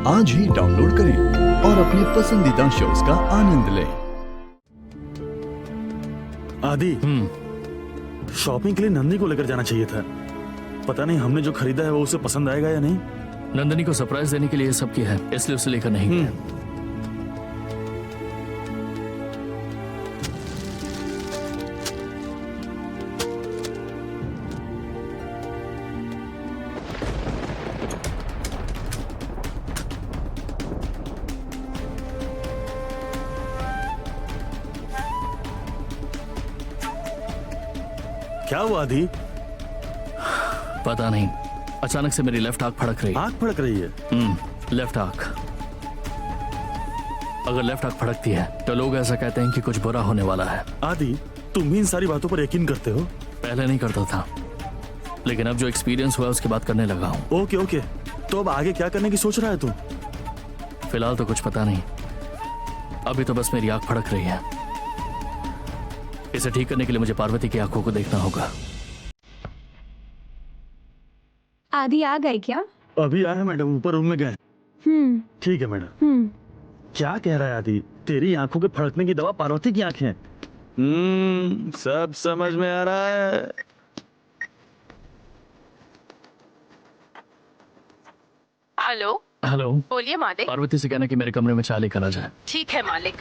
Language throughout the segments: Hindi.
आज ही डाउनलोड करें और अपने पसंदीदा शोज का आनंद लें। आदि, शॉपिंग के लिए नंदनी को लेकर जाना चाहिए था। पता नहीं हमने जो खरीदा है वो उसे पसंद आएगा या नहीं। नंदनी को सरप्राइज देने के लिए सब किया है, इसलिए उसे लेकर नहीं गए। क्या हुआ आदि? पता नहीं, अचानक से मेरी लेफ्ट आंख फड़क रही है। आंख फड़क रही है? लेफ्ट आंख। अगर लेफ्ट आंख फड़कती है तो लोग ऐसा कहते हैं कि कुछ बुरा होने वाला है। आदि, तुम ही इन सारी बातों पर यकीन करते हो? पहले नहीं करता था, लेकिन अब जो एक्सपीरियंस हुआ उसके बाद करने लगा हूँ। ओके ओके, तो अब आगे क्या करने की सोच रहा है तू? फिलहाल तो कुछ पता नहीं, अभी तो बस मेरी आंख फड़क रही है। इसे ठीक करने के लिए मुझे पार्वती की आंखों को देखना होगा। आदि आ गए क्या? अभी आया मैडम, ऊपर रूम में गए। ठीक है मैडम। क्या कह रहा है आदि? तेरी आंखों के फड़कने की दवा पार्वती की आंखें। सब समझ में आ रहा है। हेलो हेलो, बोलिए मालिक। पार्वती से कहना कि मेरे कमरे में चाय लेकर आ जाए। ठीक है मालिक।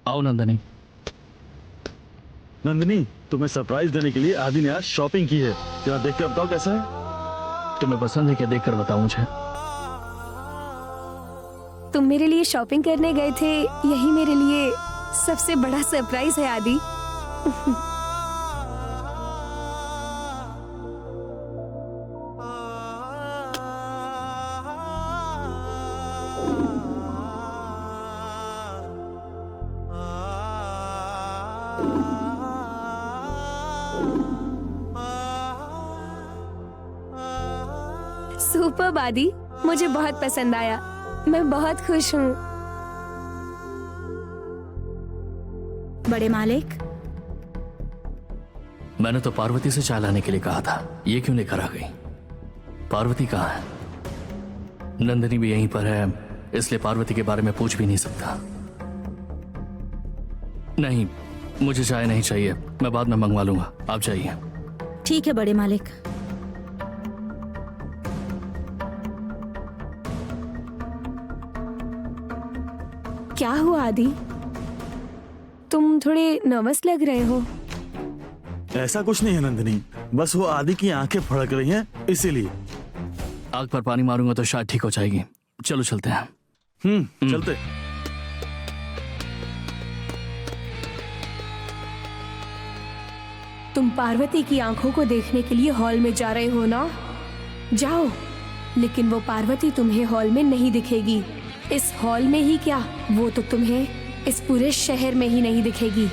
आओ नंदनी। नंदिनी, तुम्हें सरप्राइज देने के लिए आदि ने आज शॉपिंग की है। जरा देख के बताओ कैसा है। तुम्हें पसंद है क्या? देख कर बताओ मुझे। तुम मेरे लिए शॉपिंग करने गए थे, यही मेरे लिए सबसे बड़ा सरप्राइज है आदि। सुपर आदि, मुझे बहुत पसंद आया। मैं बहुत खुश हूँ। बड़े मालिक, मैंने तो पार्वती से चाय लाने के लिए कहा था, ये क्यों लेकर आ गई? पार्वती कहाँ है? नंदनी भी यहीं पर है, इसलिए पार्वती के बारे में पूछ भी नहीं सकता। नहीं, मुझे चाय नहीं चाहिए, मैं बाद में मंगवा लूंगा, आप जाइए। ठीक है बड़े मालिक। क्या हुआ आदि? तुम थोड़े नर्वस लग रहे हो। ऐसा कुछ नहीं है नंदिनी, बस वो आदि की आंखें फड़क रही हैं, इसीलिए। आग पर पानी मारूंगा तो शायद ठीक हो जाएगी। चलो चलते हैं। चलते। तुम पार्वती की आंखों को देखने के लिए हॉल में जा रहे हो ना? जाओ, लेकिन वो पार्वती तुम्हें हॉल में नहीं दिखेगी। इस हॉल में ही क्या, वो तो तुम्हें इस पूरे शहर में ही नहीं दिखेगी।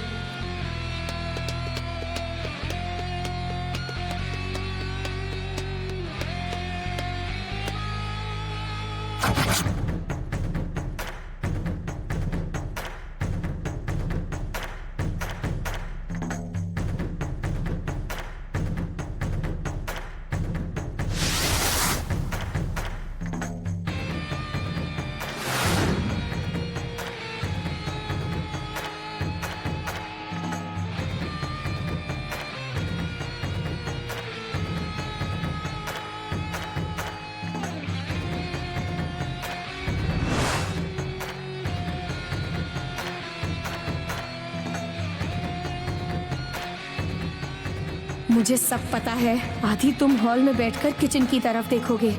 मुझे सब पता है आदि, तुम हॉल में बैठकर किचन की तरफ देखोगे,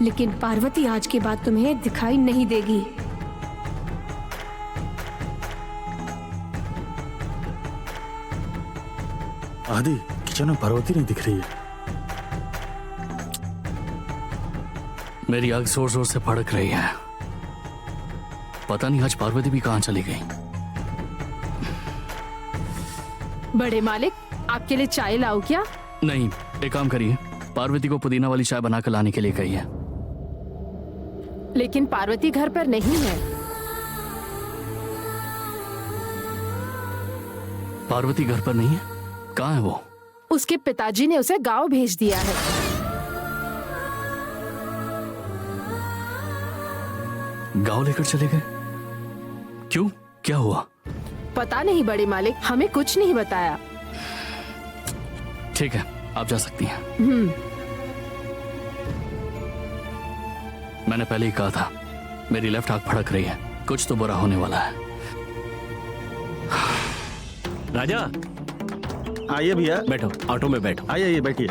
लेकिन पार्वती आज के बाद तुम्हें दिखाई नहीं देगी। आदि, किचन में पार्वती नहीं दिख रही है। मेरी आग जोर जोर से फड़क रही है। पता नहीं आज पार्वती भी कहाँ चली गई। बड़े मालिक, आपके लिए चाय लाऊं क्या? नहीं, एक काम करिए, पार्वती को पुदीना वाली चाय बनाकर लाने के लिए कही है। लेकिन पार्वती घर पर नहीं है। पार्वती घर पर नहीं है? कहाँ है वो? उसके पिताजी ने उसे गांव भेज दिया है। गांव लेकर चले गए? क्यों, क्या हुआ? पता नहीं बड़े मालिक, हमें कुछ नहीं बताया। ठीक है, आप जा सकती हैं। मैंने पहले ही कहा था, मेरी लेफ्ट आंख फड़क रही है, कुछ तो बुरा होने वाला है। राजा, आइए भैया, बैठो, ऑटो में बैठो। आइए आइए बैठिए।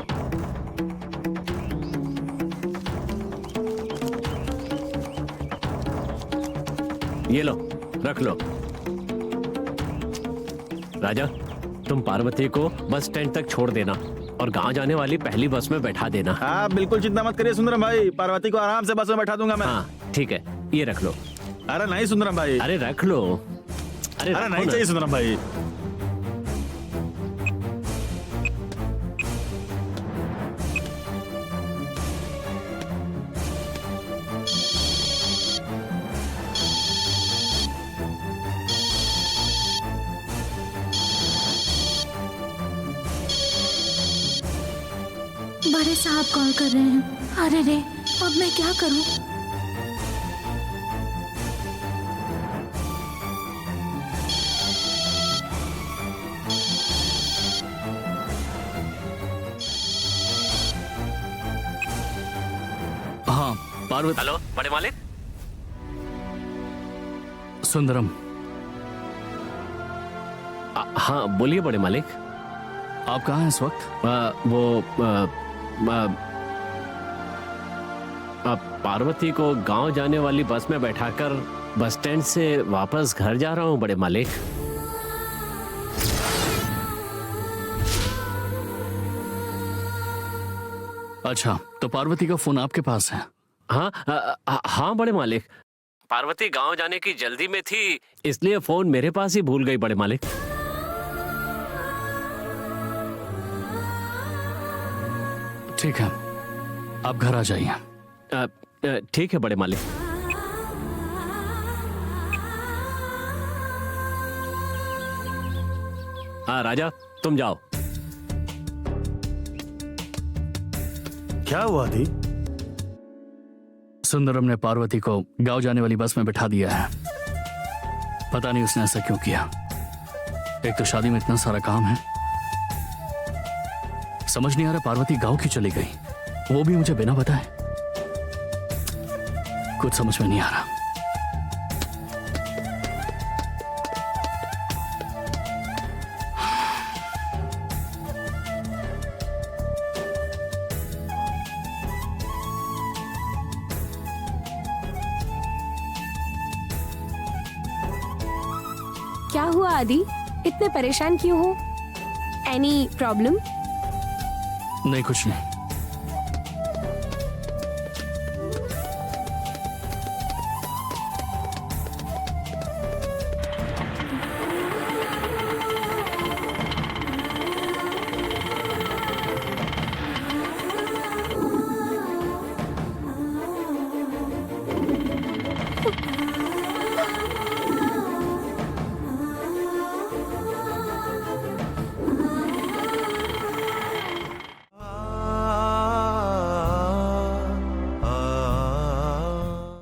ये लो, रख लो। राजा, तुम पार्वती को बस स्टैंड तक छोड़ देना और गांव जाने वाली पहली बस में बैठा देना। हाँ बिल्कुल चिंता मत करिए सुंदरम भाई, पार्वती को आराम से बस में बैठा दूंगा मैं। हाँ ठीक है, ये रख लो। अरे नहीं सुंदरम भाई, अरे रख लो। अरे रखो नहीं ना। चाहिए सुंदरम भाई। बड़े साहब कॉल कर रहे हैं। अरे रे, अब मैं क्या करूं? हाँ पार्वती। हेलो बड़े मालिक। सुंदरम, हाँ बोलिए बड़े मालिक। आप कहाँ हैं इस वक्त? पार्वती को गांव जाने वाली बस में बैठाकर बस स्टैंड से वापस घर जा रहा हूँ बड़े मालिक। अच्छा, तो पार्वती का फोन आपके पास है? हाँ बड़े मालिक, पार्वती गांव जाने की जल्दी में थी, इसलिए फोन मेरे पास ही भूल गई बड़े मालिक। ठीक है, आप घर आ जाइए। ठीक है बड़े मालिक। हाँ राजा, तुम जाओ। क्या हुआ थी? सुंदरम ने पार्वती को गांव जाने वाली बस में बिठा दिया है। पता नहीं उसने ऐसा क्यों किया। एक तो शादी में इतना सारा काम है, समझ नहीं आ रहा पार्वती गांव क्यों चली गई, वो भी मुझे बिना बताए। कुछ समझ में नहीं आ रहा। क्या हुआ आदि, इतने परेशान क्यों हो? Any problem? नहीं, कुछ नहीं।